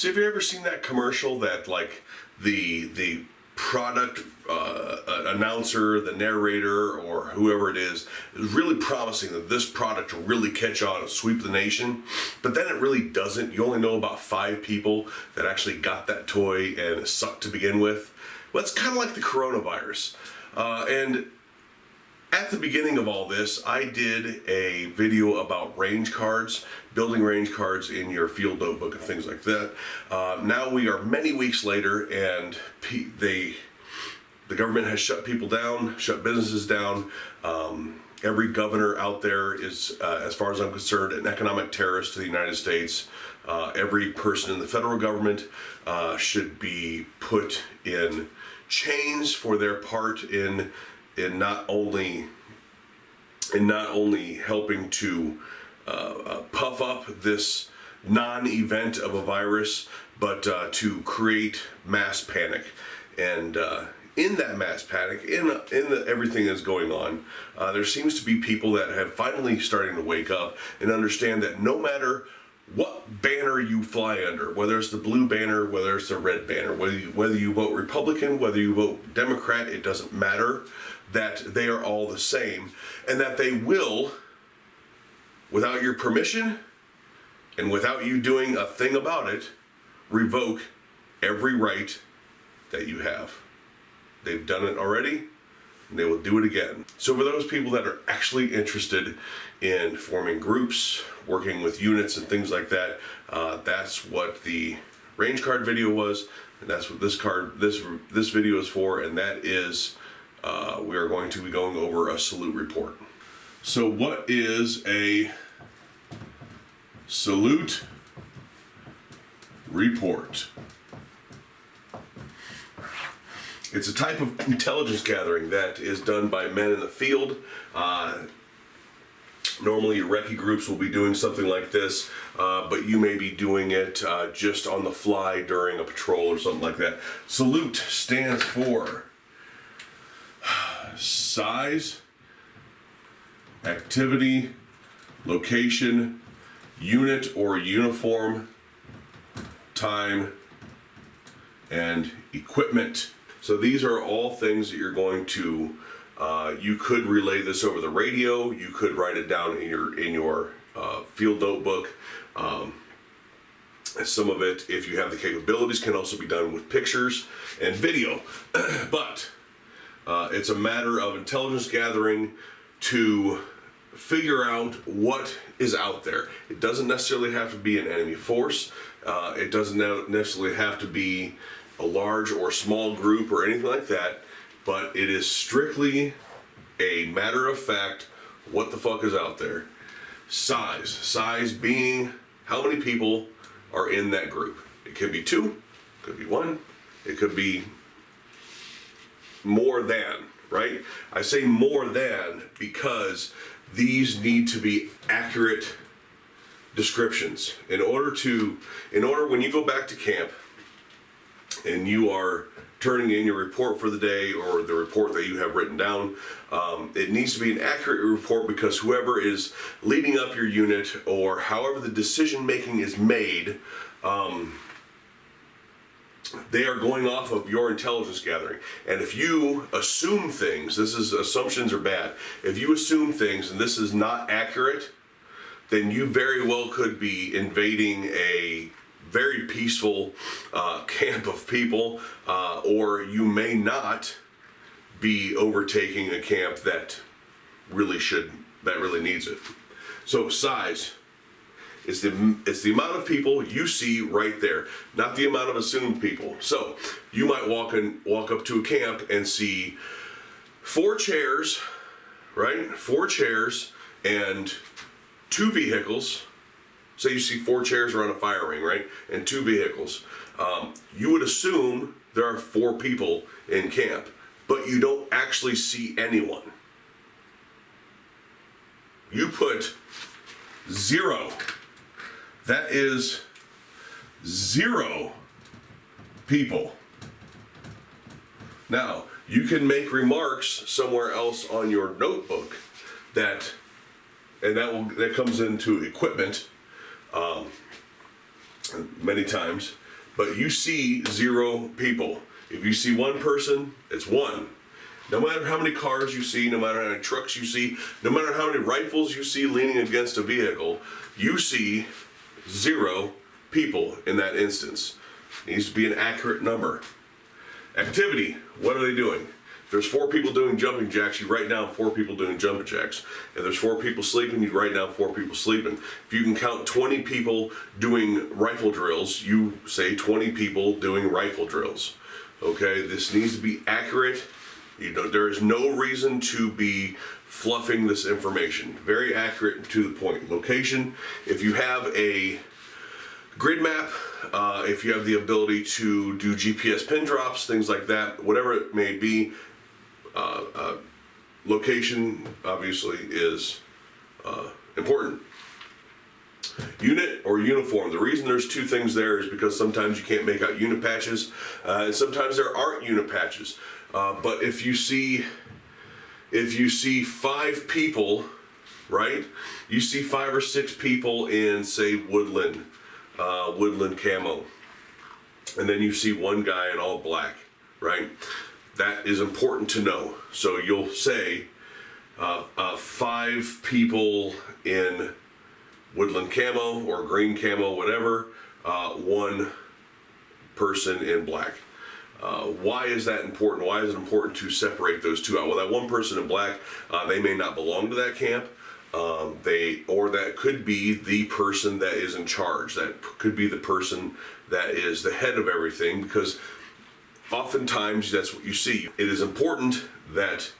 So have you ever seen that commercial that like the product announcer, the narrator, or whoever it is really promising that this product will really catch on and sweep the nation, but then it really doesn't. You only know about 5 people that actually got that toy and it sucked to begin with. Well, it's kind of like the coronavirus. And at the beginning of all this, I did a video about range cards, building range cards in your field notebook and things like that. Now we are many weeks later, and the government has shut people down, shut businesses down. Every governor out there is, as far as I'm concerned, an economic terrorist to the United States. Every person in the federal government should be put in chains for their part in not only helping to puff up this non-event of a virus, but to create mass panic. And in that mass panic, in everything that's going on, there seems to be people that have finally starting to wake up and understand that no matter what banner you fly under, whether it's the blue banner, whether it's the red banner, whether you vote Republican, whether you vote Democrat, it doesn't matter, that they are all the same, and that they will, without your permission and without you doing a thing about it, revoke every right that you have. They've done it already, and they will do it again. So for those people that are actually interested in forming groups, working with units and things like that, that's what the range card video was, and that's what this video is for, and that is we are going to be going over a S.A.L.U.T.E report. So what is a S.A.L.U.T.E report? It's a type of intelligence gathering that is done by men in the field. Normally your recce groups will be doing something like this, but you may be doing it just on the fly during a patrol or something like that. S.A.L.U.T.E stands for size, activity, location, unit or uniform, time, and equipment. So these are all things that you're going to, you could relay this over the radio, you could write it down in your field notebook. Some of it, if you have the capabilities, can also be done with pictures and video. But it's a matter of intelligence gathering to figure out what is out there. It doesn't necessarily have to be an enemy force. It doesn't necessarily have to be a large or small group or anything like that, but it is strictly a matter of fact what the fuck is out there. Size being how many people are in that group. It could be 2, it could be 1, it could be more than, right? I say more than because these need to be accurate descriptions. In order when you go back to camp and you are turning in your report for the day or the report that you have written down, it needs to be an accurate report because whoever is leading up your unit or however the decision making is made, they are going off of your intelligence gathering. And if you assume things, assumptions are bad. If you assume things and this is not accurate, then you very well could be invading a very peaceful camp of people, or you may not be overtaking a camp that really needs it. So size. It's the amount of people you see right there, not the amount of assumed people. So you might walk up to a camp and see 4 chairs, right? 4 chairs and 2 vehicles. Say you see 4 chairs around a fire ring, right? And 2 vehicles. You would assume there are 4 people in camp, but you don't actually see anyone. You put 0. That is 0 people. Now, you can make remarks somewhere else on your notebook that comes into equipment many times. but you see 0 people. If you see 1 person, it's 1. No matter how many cars you see, no matter how many trucks you see, no matter how many rifles you see leaning against a vehicle, you see 0 people in that instance. It needs to be an accurate number. Activity, what are they doing? If there's 4 people doing jumping jacks, you write down 4 people doing jumping jacks. If there's 4 people sleeping, you write down 4 people sleeping. If you can count 20 people doing rifle drills, you say 20 people doing rifle drills. Okay, this needs to be accurate. There is no reason to be fluffing this information. Very accurate and to the point. Location, if you have a grid map, if you have the ability to do GPS pin drops, things like that, whatever it may be, location obviously is important. Unit or uniform. The reason there's 2 things there is because sometimes you can't make out unit patches, and sometimes there aren't unit patches. But if you see 5 people, right? You see 5 or 6 people in, say, woodland camo, and then you see 1 guy in all black, right? That is important to know. So you'll say 5 people in woodland camo or green camo, whatever, 1 person in black. Why is that important? Why is it important to separate those 2 out? Well, that 1 person in black, they may not belong to that camp. Or that could be the person that is in charge. That could be the person that is the head of everything, because oftentimes that's what you see. It is important that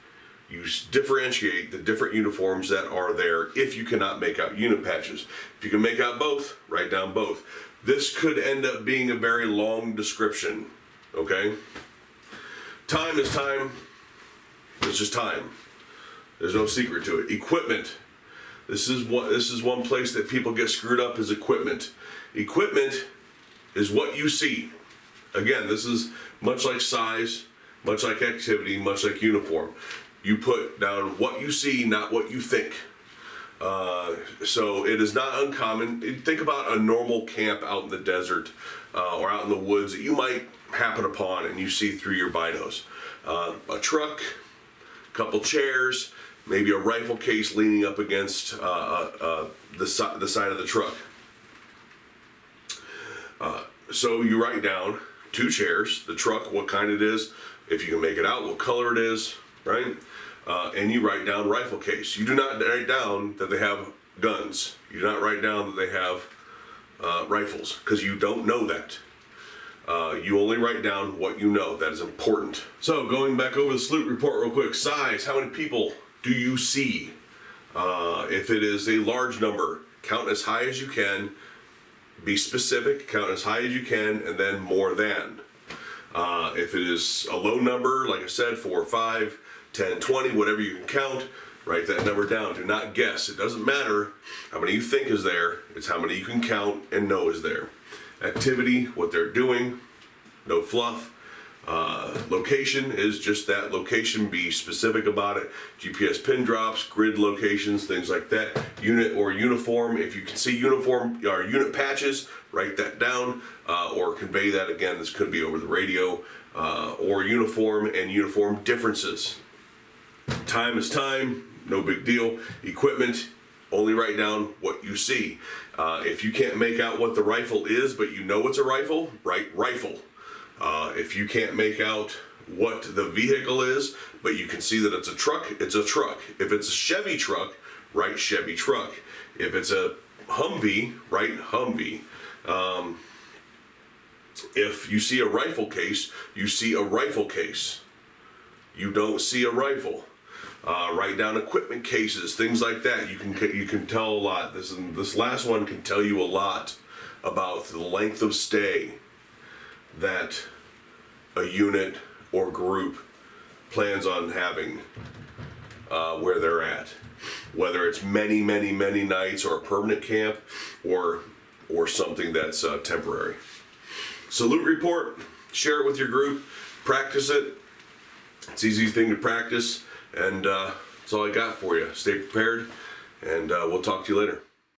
you differentiate the different uniforms that are there if you cannot make out unit patches. If you can make out both, write down both. This could end up being a very long description, okay? Time is time. It's just time. There's no secret to it. Equipment. This is one place that people get screwed up, is equipment. Equipment is what you see. Again, this is much like size, much like activity, much like uniform. You put down what you see, not what you think. So it is not uncommon. Think about a normal camp out in the desert or out in the woods that you might happen upon and you see through your binos. A truck, a couple chairs, maybe a rifle case leaning up against the side of the truck. So you write down 2 chairs, the truck, what kind it is, if you can make it out, what color it is, right? And you write down rifle case. You do not write down that they have guns. You do not write down that they have rifles, because you don't know that. You only write down what you know. That is important. So going back over the S.A.L.U.T.E report real quick. Size, how many people do you see? If it is a large number, count as high as you can. Be specific, count as high as you can, and then more than. If it is a low number, like I said, 4, 5, 10, 20, whatever you can count, write that number down. Do not guess. It doesn't matter how many you think is there. It's how many you can count and know is there. Activity, what they're doing, no fluff. Location is just that location. Be specific about it. GPS pin drops, grid locations, things like that. Unit or uniform. If you can see uniform or unit patches, write that down or convey that. Again, this could be over the radio. Or uniform and uniform differences. Time is time, no big deal. Equipment, only write down what you see. If you can't make out what the rifle is, but you know it's a rifle, write rifle. If you can't make out what the vehicle is, but you can see that it's a truck, it's a truck. If it's a Chevy truck, write Chevy truck. If it's a Humvee, write Humvee. If you see a rifle case, you see a rifle case. You don't see a rifle. Write down equipment cases, things like that. You can tell a lot. This last one can tell you a lot about the length of stay that a unit or group plans on having where they're at. Whether it's many nights or a permanent camp or something that's temporary. S.A.L.U.T.E report, share it with your group, practice it. It's an easy thing to practice, and that's all I got for you. Stay prepared, and we'll talk to you later.